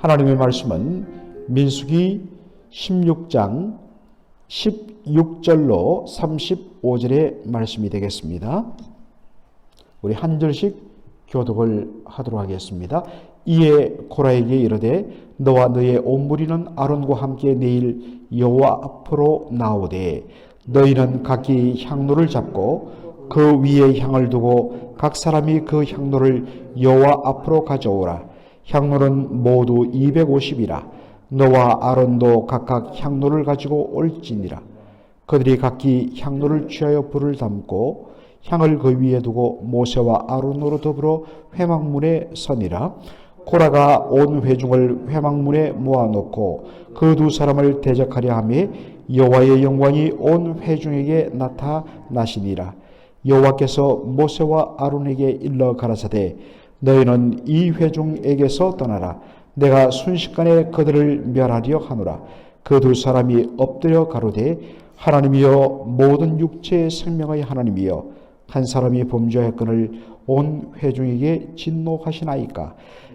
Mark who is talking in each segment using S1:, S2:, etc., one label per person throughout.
S1: 하나님의 말씀은 민수기 16장 16절로 35절의 말씀이 되겠습니다. 우리 한 절씩 교독을 하도록 하겠습니다. 이에 고라에게 이르되 너와 너의 온 무리는 아론과 함께 내일 여호와 앞으로 나오되 너희는 각기 향로를 잡고 그 위에 향을 두고 각 사람이 그 향로를 여호와 앞으로 가져오라. 향로는 모두 250이라. 너와 아론도 각각 향로를 가지고 올지니라. 그들이 각기 향로를 취하여 불을 담고 향을 그 위에 두고 모세와 아론으로 더불어 회막문에 서니라. 고라가 온 회중을 회막문에 모아놓고 그 두 사람을 대적하려 하며 여호와의 영광이 온 회중에게 나타나시니라. 여호와께서 모세와 아론에게 일러 가라사대 너희는 이 회중에게서 떠나라. 내가 순식간에 그들을 멸하려 하노라. 그 두 사람이 엎드려 가로되 하나님이여 모든 육체의 생명의 하나님이여 한 사람이 범죄하였거늘 온 회중에게 진노하시나이까.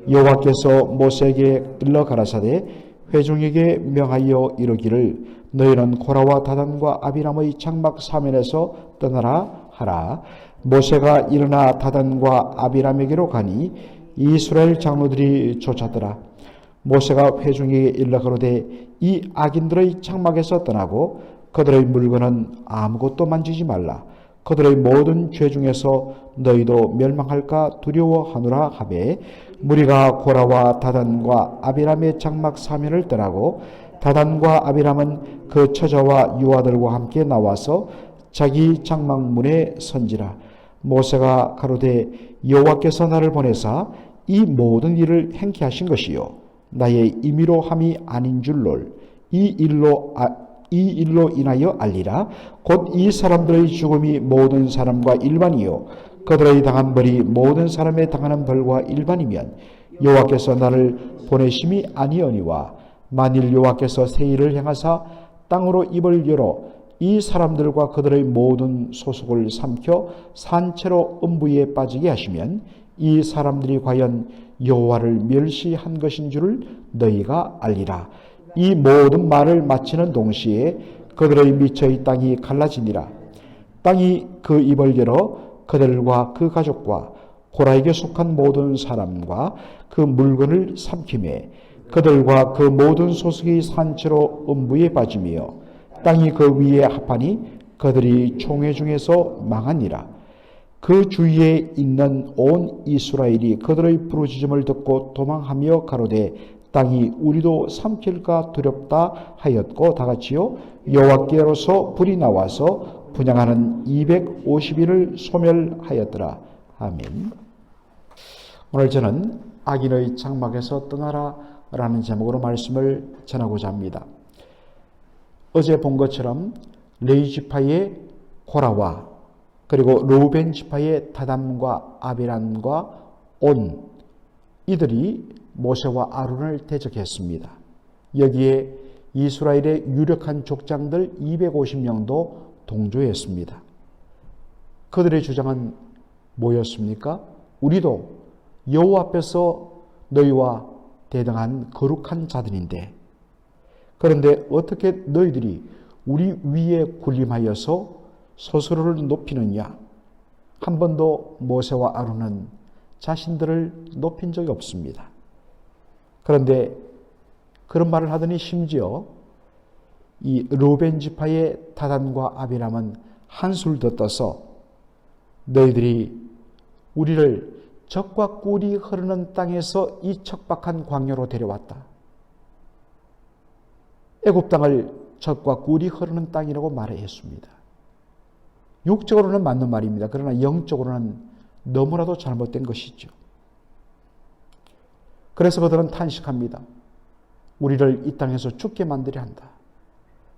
S1: 여호와께서 모세에게 일러 가라사대 회중에게 명하여 이르기를 너희는 고라와 다단과 아비람의 장막 사면에서 떠나라 하라. 모세가 일어나 다단과 아비람에게로 가니 이스라엘 장로들이 쫓았더라. 모세가 회중에게 일러 가로되 이 악인들의 장막에서 떠나고 그들의 물건은 아무것도 만지지 말라. 그들의 모든 죄 중에서 너희도 멸망할까 두려워하노라 하매 무리가 고라와 다단과 아비람의 장막 사면을 떠나고 다단과 아비람은 그 처자와 유아들과 함께 나와서 자기 장막문에 선지라. 모세가 가로되 여호와께서 나를 보내사 이 모든 일을 행케 하신 것이요 나의 임의로 함이 아닌 줄을 이 일로 인하여 알리라. 곧 이 사람들의 죽음이 모든 사람과 일반이요 그들의 당한 벌이 모든 사람의 당하는 벌과 일반이면 여호와께서 나를 보내심이 아니오니와 만일 여호와께서 새 일을 행하사 땅으로 입을 열어 이 사람들과 그들의 모든 소속을 삼켜 산채로 음부에 빠지게 하시면 이 사람들이 과연 여호와를 멸시한 것인 줄을 너희가 알리라. 이 모든 말을 마치는 동시에 그들의 미처의 땅이 갈라지니라. 땅이 그 입을 열어 그들과 그 가족과 고라에게 속한 모든 사람과 그 물건을 삼키매 그들과 그 모든 소속이 산채로 음부에 빠지며 땅이 그 위에 합하니 그들이 총회 중에서 망하니라. 그 주위에 있는 온 이스라엘이 그들의 부르짖음을 듣고 도망하며 가로되 땅이 우리도 삼킬까 두렵다 하였고 다같이요 여호와께로서 불이 나와서 분향하는 250인을 소멸하였더라. 아멘. 오늘 저는 악인의 장막에서 떠나라 라는 제목으로 말씀을 전하고자 합니다. 어제 본 것처럼 레위 지파의 고라와 그리고 르우벤 지파의 다단과 아비람과 온 이들이 모세와 아론을 대적했습니다. 여기에 이스라엘의 유력한 족장들 250명도 동조했습니다. 그들의 주장은 뭐였습니까? 우리도 여호와 앞에서 너희와 대등한 거룩한 자들인데 그런데 어떻게 너희들이 우리 위에 군림하여서 스스로를 높이느냐? 한 번도 모세와 아론은 자신들을 높인 적이 없습니다. 그런데 그런 말을 하더니 심지어 이 르우벤 지파의 다단과 아비람은 한술 더 떠서 너희들이 우리를 적과 꿀이 흐르는 땅에서 이 척박한 광야로 데려왔다. 애굽 땅을 적과 꿀이 흐르는 땅이라고 말했습니다. 육적으로는 맞는 말입니다. 그러나 영적으로는 너무나도 잘못된 것이죠. 그래서 그들은 탄식합니다. 우리를 이 땅에서 죽게 만들려 한다.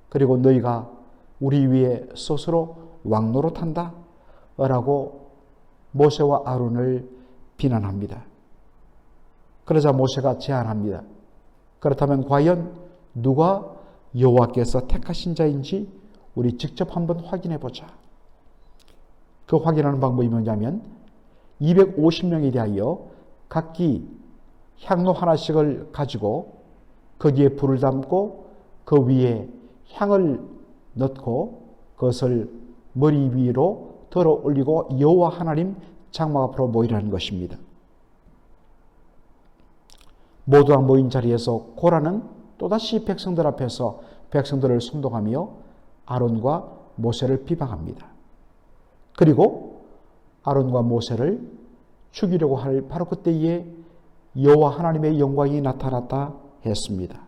S1: 그리고 너희가 우리 위에 스스로 왕노릇한다. 라고 모세와 아론을 비난합니다. 그러자 모세가 제안합니다. 그렇다면 과연 누가 여호와께서 택하신 자인지 우리 직접 한번 확인해 보자. 그 확인하는 방법이 뭐냐면 250명에 대하여 각기 향로 하나씩을 가지고 거기에 불을 담고 그 위에 향을 넣고 그것을 머리 위로 들어 올리고 여호와 하나님 장막 앞으로 모이라는 것입니다. 모두가 모인 자리에서 고라는 또다시 백성들 앞에서 백성들을 선동하며 아론과 모세를 비방합니다. 그리고 아론과 모세를 죽이려고 할 바로 그때에 여호와 하나님의 영광이 나타났다 했습니다.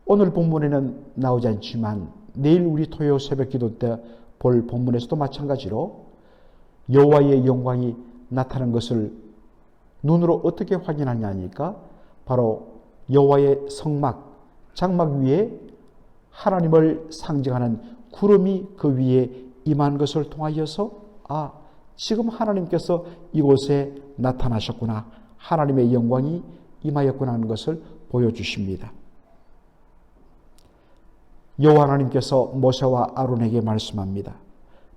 S1: 오늘 본문에는 나오지 않지만 내일 우리 토요 새벽 기도 때 볼 본문에서도 마찬가지로 여호와의 영광이 나타난 것을 눈으로 어떻게 확인하냐니까 바로 여호와의 성막, 장막 위에 하나님을 상징하는 구름이 그 위에 임한 것을 통하여서 지금 하나님께서 이곳에 나타나셨구나. 하나님의 영광이 임하였구나 하는 것을 보여주십니다. 여호와 하나님께서 모세와 아론에게 말씀합니다.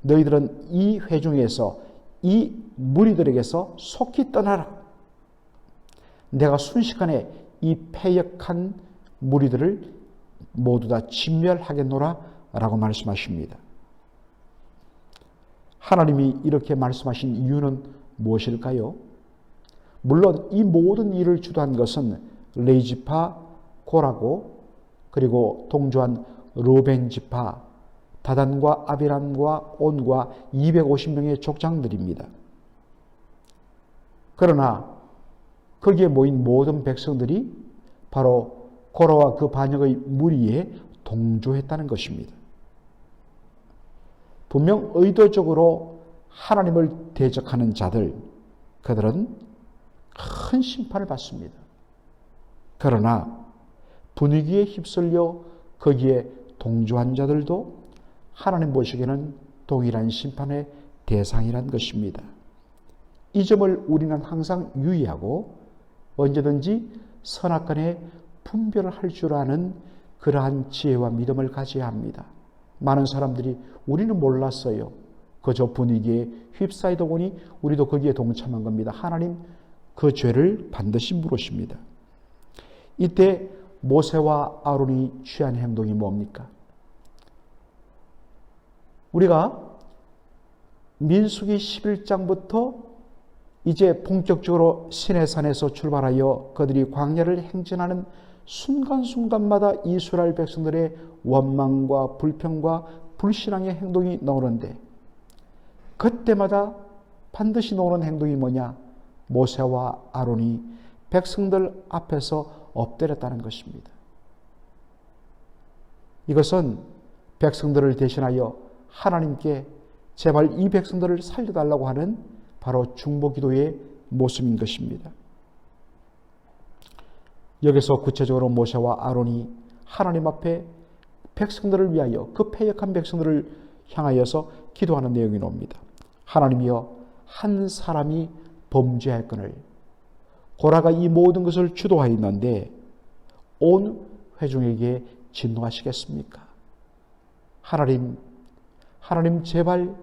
S1: 너희들은 이 회중에서 이 무리들에게서 속히 떠나라. 내가 순식간에 이 패역한 무리들을 모두 다 진멸하겠노라 라고 말씀하십니다. 하나님이 이렇게 말씀하신 이유는 무엇일까요? 물론 이 모든 일을 주도한 것은 레위지파 고라고 그리고 동조한 르우벤 지파 다단과 아비람과 온과 250명의 족장들입니다. 그러나 거기에 모인 모든 백성들이 바로 고라와 그 반역의 무리에 동조했다는 것입니다. 분명 의도적으로 하나님을 대적하는 자들, 그들은 큰 심판을 받습니다. 그러나 분위기에 휩쓸려 거기에 동조한 자들도 하나님 보시기에는 동일한 심판의 대상이란 것입니다. 이 점을 우리는 항상 유의하고 언제든지 선악간에 분별을 할 줄 아는 그러한 지혜와 믿음을 가져야 합니다. 많은 사람들이 우리는 몰랐어요. 그저 분위기에 휩싸이다 보니 우리도 거기에 동참한 겁니다. 하나님 그 죄를 반드시 물으십니다. 이때 모세와 아론이 취한 행동이 뭡니까? 우리가 민수기 11장부터 이제 본격적으로 시내산에서 출발하여 그들이 광야를 행진하는 순간순간마다 이스라엘 백성들의 원망과 불평과 불신앙의 행동이 나오는데 그때마다 반드시 나오는 행동이 뭐냐? 모세와 아론이 백성들 앞에서 엎드렸다는 것입니다. 이것은 백성들을 대신하여 하나님께 제발 이 백성들을 살려달라고 하는 바로 중보기도의 모습인 것입니다. 여기서 구체적으로 모세와 아론이 하나님 앞에 백성들을 위하여 그 패역한 백성들을 향하여서 기도하는 내용이 나옵니다. 하나님이여 한 사람이 범죄할거늘 고라가 이 모든 것을 주도하였는데 온 회중에게 진노하시겠습니까? 하나님 제발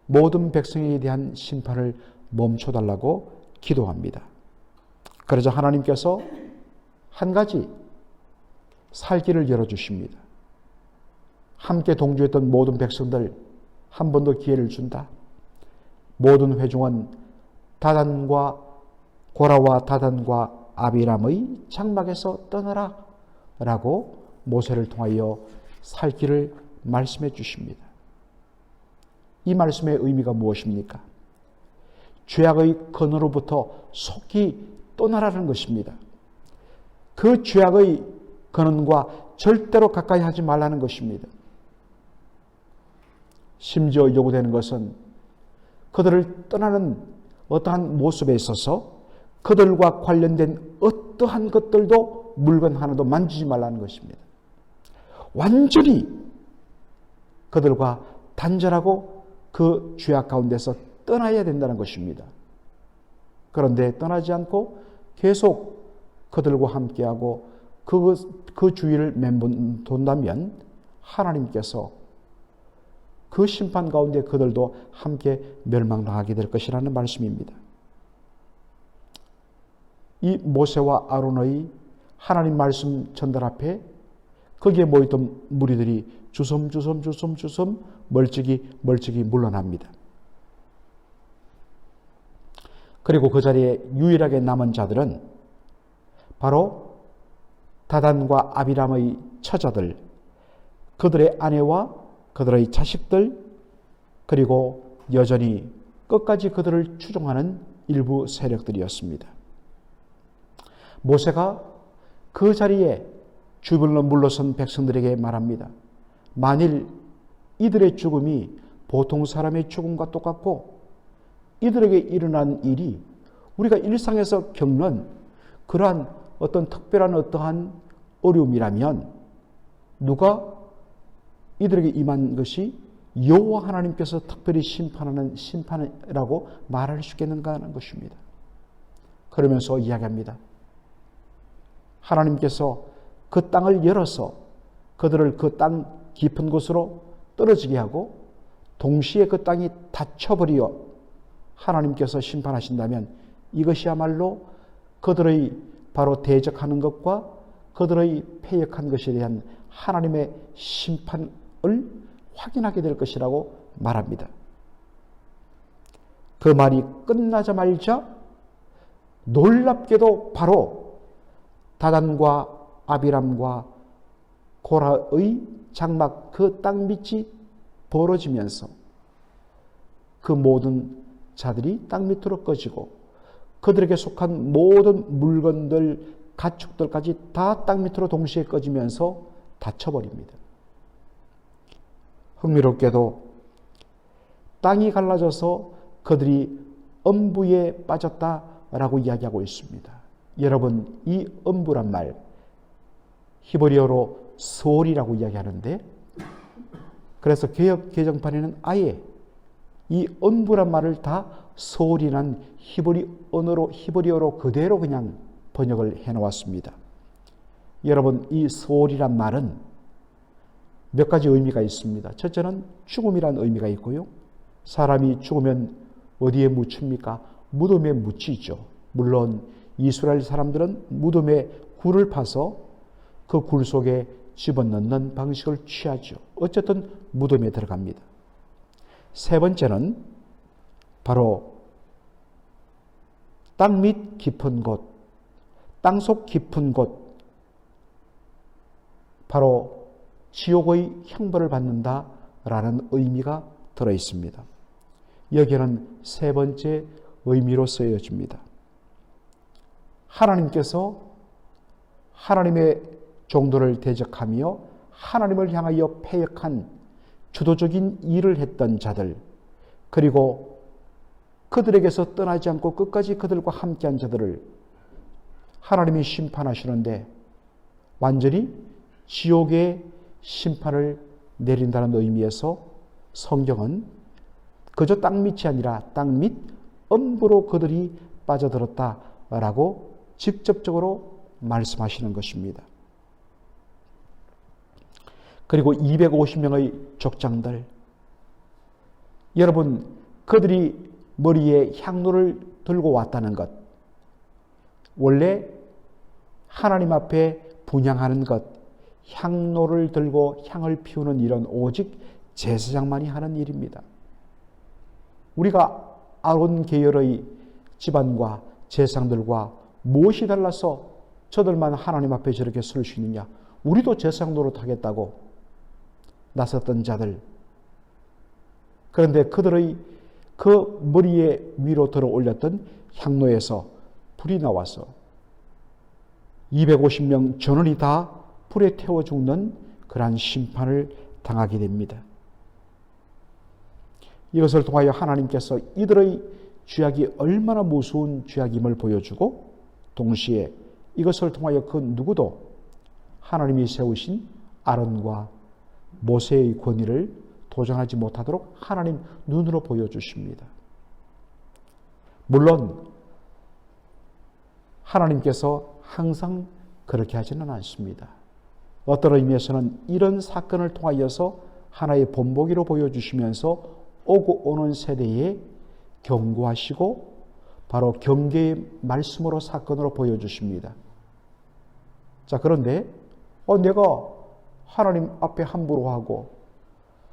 S1: 모든 백성에 대한 심판을 멈춰달라고 기도합니다. 그러자 하나님께서 한 가지 살 길을 열어주십니다. 함께 동조했던 모든 백성들 한 번 더 기회를 준다. 모든 회중은 다단과 고라와 다단과 아비람의 장막에서 떠나라 라고 모세를 통하여 살 길을 말씀해 주십니다. 이 말씀의 의미가 무엇입니까? 죄악의 근원으로부터 속히 떠나라는 것입니다. 그 죄악의 근원과 절대로 가까이 하지 말라는 것입니다. 심지어 요구되는 것은 그들을 떠나는 어떠한 모습에 있어서 그들과 관련된 어떠한 것들도 물건 하나도 만지지 말라는 것입니다. 완전히 그들과 단절하고 그 죄악 가운데서 떠나야 된다는 것입니다. 그런데 떠나지 않고 계속 그들과 함께하고 그 주위를 맴돈다면 하나님께서 그 심판 가운데 그들도 함께 멸망당하게 될 것이라는 말씀입니다. 이 모세와 아론의 하나님 말씀 전달 앞에 거기에 모였던 무리들이 주섬주섬 멀찍이 물러납니다. 그리고 그 자리에 유일하게 남은 자들은 바로 다단과 아비람의 처자들, 그들의 아내와 그들의 자식들, 그리고 여전히 끝까지 그들을 추종하는 일부 세력들이었습니다. 모세가 그 자리에 주변으로 물러선 백성들에게 말합니다. 만일 이들의 죽음이 보통 사람의 죽음과 똑같고 이들에게 일어난 일이 우리가 일상에서 겪는 그러한 어떤 특별한 어떠한 어려움이라면 누가 이들에게 임한 것이 여호와 하나님께서 특별히 심판하는 심판이라고 말할 수 있겠는가 하는 것입니다. 그러면서 이야기합니다. 하나님께서 그 땅을 열어서 그들을 그 땅 깊은 곳으로 떨어지게 하고 동시에 그 땅이 닫혀버려 하나님께서 심판하신다면 이것이야말로 그들의 바로 대적하는 것과 그들의 패역한 것에 대한 하나님의 심판을 확인하게 될 것이라고 말합니다. 그 말이 끝나자마자 놀랍게도 바로 다단과 아비람과 고라의 장막 그 땅 밑이 벌어지면서 그 모든 자들이 땅 밑으로 꺼지고 그들에게 속한 모든 물건들, 가축들까지 다 땅 밑으로 동시에 꺼지면서 닫혀버립니다. 흥미롭게도 땅이 갈라져서 그들이 음부에 빠졌다라고 이야기하고 있습니다. 여러분, 이 음부란 말 히브리어로 소올이라고 이야기하는데, 그래서 개역 개정판에는 아예 이 음부란 말을 다 소올이란 히브리어로 그대로 그냥 번역을 해놓았습니다. 여러분, 이 소올이란 말은 몇 가지 의미가 있습니다. 첫째는 죽음이란 의미가 있고요. 사람이 죽으면 어디에 묻힙니까? 무덤에 묻히죠. 물론 이스라엘 사람들은 무덤에 굴을 파서 그 굴 속에 집어넣는 방식을 취하죠. 어쨌든 무덤에 들어갑니다. 세 번째는 바로 땅 밑 깊은 곳, 땅속 깊은 곳, 바로 지옥의 형벌을 받는다라는 의미가 들어있습니다. 여기에는 세 번째 의미로 쓰여집니다. 하나님께서 하나님의 종들을 대적하며 하나님을 향하여 패역한 주도적인 일을 했던 자들, 그리고 그들에게서 떠나지 않고 끝까지 그들과 함께한 자들을 하나님이 심판하시는데 완전히 지옥의 심판을 내린다는 의미에서 성경은 그저 땅 밑이 아니라 땅 밑 음부로 그들이 빠져들었다라고 직접적으로 말씀하시는 것입니다. 그리고 250명의 족장들, 여러분, 그들이 머리에 향로를 들고 왔다는 것, 원래 하나님 앞에 분향하는 것, 향로를 들고 향을 피우는 일은 오직 제사장만이 하는 일입니다. 우리가 아론 계열의 집안과 제사장들과 무엇이 달라서 저들만 하나님 앞에 저렇게 설 수 있느냐? 우리도 제사장 노릇하겠다고 나섰던 자들, 그런데 그들의 그 머리에 위로 들어 올렸던 향로에서 불이 나와서 250명 전원이 다 불에 태워 죽는 그러한 심판을 당하게 됩니다. 이것을 통하여 하나님께서 이들의 죄악이 얼마나 무서운 죄악임을 보여주고, 동시에 이것을 통하여 그 누구도 하나님이 세우신 아론과 모세의 권위를 도전하지 못하도록 하나님 눈으로 보여주십니다. 물론 하나님께서 항상 그렇게 하지는 않습니다. 어떤 의미에서는 이런 사건을 통하여서 하나의 본보기로 보여주시면서 오고 오는 세대에 경고하시고 바로 경계의 말씀으로 사건으로 보여주십니다. 자, 그런데 내가 하나님 앞에 함부로 하고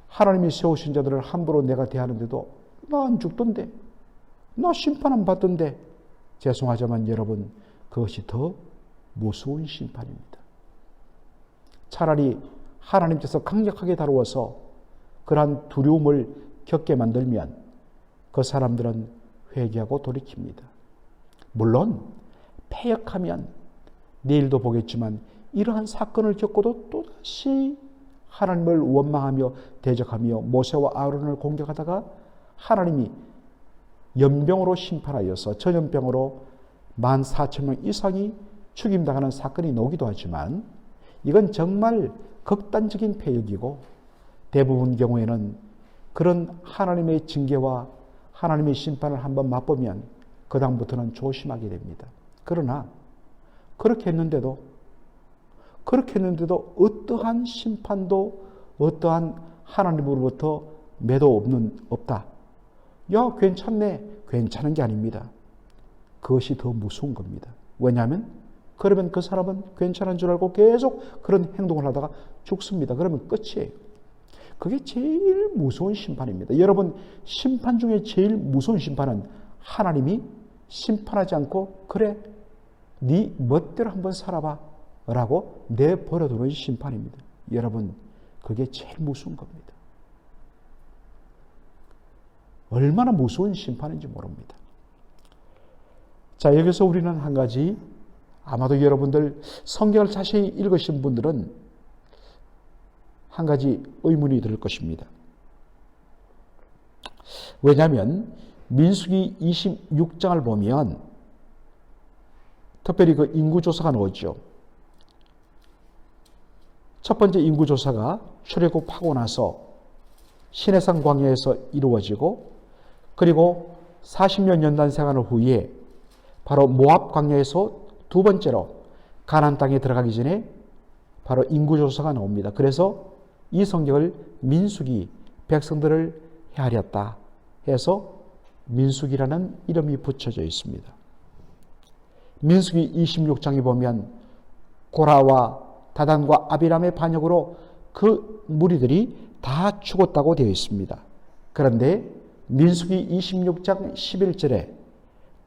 S1: 하나님이 세우신 자들을 함부로 내가 대하는데도 나 안 죽던데, 나 심판 안 받던데, 죄송하지만 여러분, 그것이 더 무서운 심판입니다. 차라리 하나님께서 강력하게 다루어서 그러한 두려움을 겪게 만들면 그 사람들은 회개하고 돌이킵니다. 물론 패역하면 내일도 보겠지만 이러한 사건을 겪고도 또다시 하나님을 원망하며 대적하며 모세와 아론을 공격하다가 하나님이 연병으로 심판하여서 전염병으로 14,000명 이상이 죽임당하는 사건이 나오기도 하지만 이건 정말 극단적인 패역이고 대부분 경우에는 그런 하나님의 징계와 하나님의 심판을 한번 맛보면 그 다음부터는 조심하게 됩니다. 그러나 그렇게 했는데도 어떠한 심판도 어떠한 하나님으로부터 매도 없다. 야, 괜찮네. 괜찮은 게 아닙니다. 그것이 더 무서운 겁니다. 왜냐하면 그러면 그 사람은 괜찮은 줄 알고 계속 그런 행동을 하다가 죽습니다. 그러면 끝이에요. 그게 제일 무서운 심판입니다. 여러분, 심판 중에 제일 무서운 심판은 하나님이 심판하지 않고 그래, 네 멋대로 한번 살아봐 라고 내버려두는 심판입니다. 여러분, 그게 제일 무서운 겁니다. 얼마나 무서운 심판인지 모릅니다. 자, 여기서 우리는 한 가지, 아마도 여러분들 성경을 자세히 읽으신 분들은 한 가지 의문이 들 것입니다. 왜냐하면 민수기 26장을 보면 특별히 그 인구조사가 나오죠. 첫 번째 인구조사가 출애굽하고 나서 시내산 광야에서 이루어지고, 그리고 40년 연단 생활 후에 바로 모압 광야에서 두 번째로 가나안 땅에 들어가기 전에 바로 인구조사가 나옵니다. 그래서 이 성경을 민수기, 백성들을 헤아렸다 해서 민수기라는 이름이 붙여져 있습니다. 민수기 26장에 보면 고라와 다단과 아비람의 반역으로 그 무리들이 다 죽었다고 되어 있습니다. 그런데 민수기 26장 11절에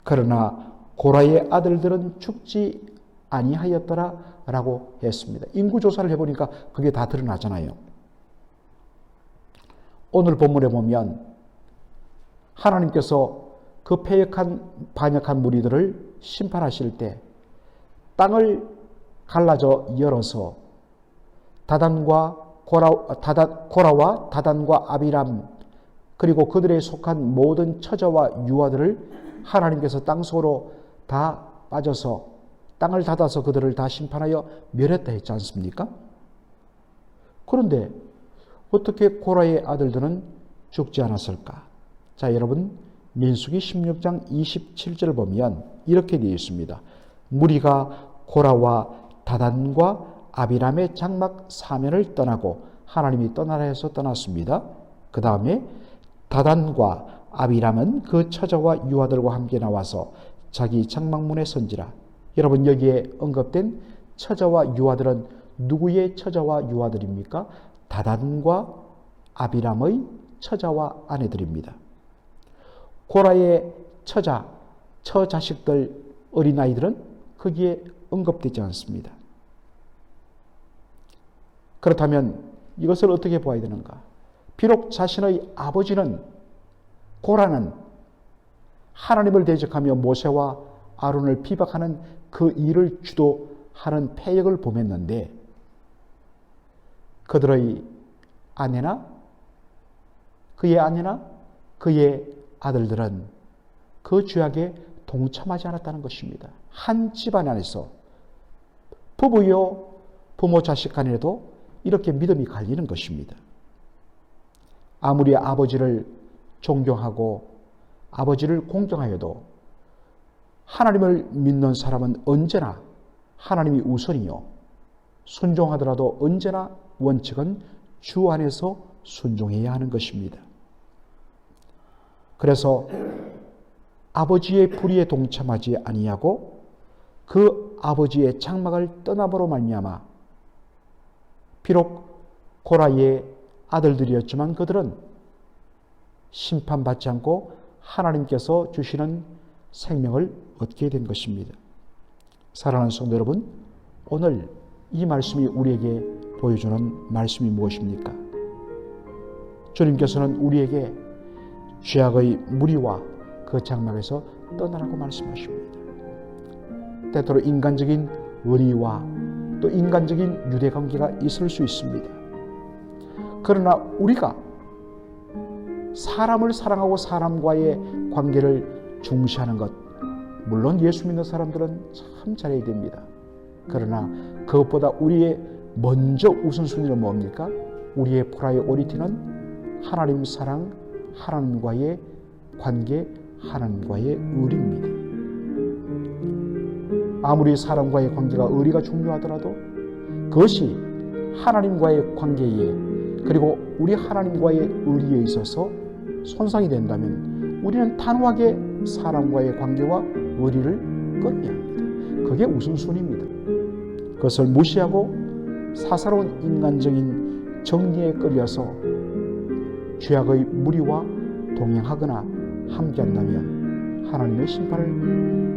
S1: 그러나 고라의 아들들은 죽지 아니하였더라 라고 했습니다. 인구조사를 해보니까 그게 다 드러나잖아요. 오늘 본문에 보면 하나님께서 그 반역한 무리들을 심판하실 때 땅을 갈라져 열어서 고라와 다단과 아비람, 그리고 그들에 속한 모든 처자와 유아들을 하나님께서 땅속으로 다 빠져서 땅을 닫아서 그들을 다 심판하여 멸했다 했지 않습니까? 그런데 어떻게 고라의 아들들은 죽지 않았을까? 자, 여러분, 민수기 16장 27절을 보면 이렇게 되어 있습니다. 무리가 고라와 다단과 아비람의 장막 사면을 떠나고 하나님이 떠나라 해서 떠났습니다. 그 다음에 다단과 아비람은 그 처자와 유아들과 함께 나와서 자기 장막문에 선지라. 여러분, 여기에 언급된 처자와 유아들은 누구의 처자와 유아들입니까? 다단과 아비람의 처자와 아내들입니다. 고라의 처자식들, 어린아이들은 거기에 언급되지 않습니다. 그렇다면 이것을 어떻게 보아야 되는가? 비록 자신의 아버지는, 고라는 하나님을 대적하며 모세와 아론을 비박하는 그 일을 주도하는 패역을 범했는데 그의 아내나 그의 아들들은 그 죄악에 동참하지 않았다는 것입니다. 한 집안 안에서 부부요, 부모 자식 간에도 이렇게 믿음이 갈리는 것입니다. 아무리 아버지를 존경하고 아버지를 공경하여도 하나님을 믿는 사람은 언제나 하나님이 우선이요, 순종하더라도 언제나 원칙은 주 안에서 순종해야 하는 것입니다. 그래서 아버지의 불의에 동참하지 아니하고 그 아버지의 장막을 떠남으로 말미암아 비록 고라의 아들들이었지만 그들은 심판받지 않고 하나님께서 주시는 생명을 얻게 된 것입니다. 사랑하는 성도 여러분, 오늘 이 말씀이 우리에게 보여주는 말씀이 무엇입니까? 주님께서는 우리에게 죄악의 무리와 그 장막에서 떠나라고 말씀하십니다. 때때로 인간적인 의리와 또 인간적인 유대관계가 있을 수 있습니다. 그러나 우리가 사람을 사랑하고 사람과의 관계를 중시하는 것, 물론 예수 믿는 사람들은 참 잘해야 됩니다. 그러나 그것보다 우리의 먼저 우선순위는 뭡니까? 우리의 프라이오리티는 하나님 사랑, 하나님과의 관계, 하나님과의 의리입니다. 아무리 사람과의 관계가 의리가 중요하더라도 그것이 하나님과의 관계에 그리고 우리 하나님과의 의리에 있어서 손상이 된다면 우리는 단호하게 사람과의 관계와 의리를 끊어야 합니다. 그게 우선순위입니다. 그것을 무시하고 사사로운 인간적인 정리에 끌려서 죄악의 무리와 동행하거나 함께한다면 하나님의 심판을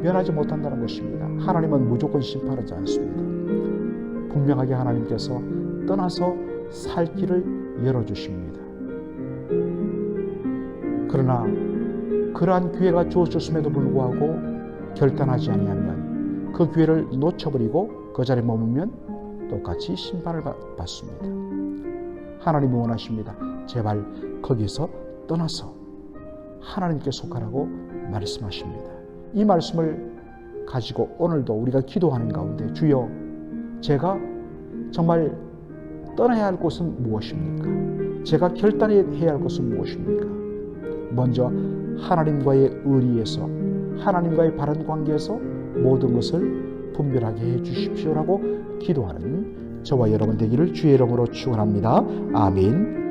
S1: 면하지 못한다는 것입니다. 하나님은 무조건 심판하지 않습니다. 분명하게 하나님께서 떠나서 살 길을 열어주십니다. 그러나 그러한 기회가 주어졌음에도 불구하고 결단하지 아니하면 그 기회를 놓쳐버리고 그 자리에 머물면 똑같이 심판을 받습니다. 하나님이 원하십니다. 제발 거기서 떠나서 하나님께 속하라고 말씀하십니다. 이 말씀을 가지고 오늘도 우리가 기도하는 가운데 주여, 제가 정말 떠나야 할 곳은 무엇입니까? 제가 결단해야 할 것은 무엇입니까? 먼저 하나님과의 의리에서, 하나님과의 바른 관계에서 모든 것을 분별하게 해 주십시오라고 기도하는 저와 여러분 되기를 주의 이름으로 축원합니다. 아멘.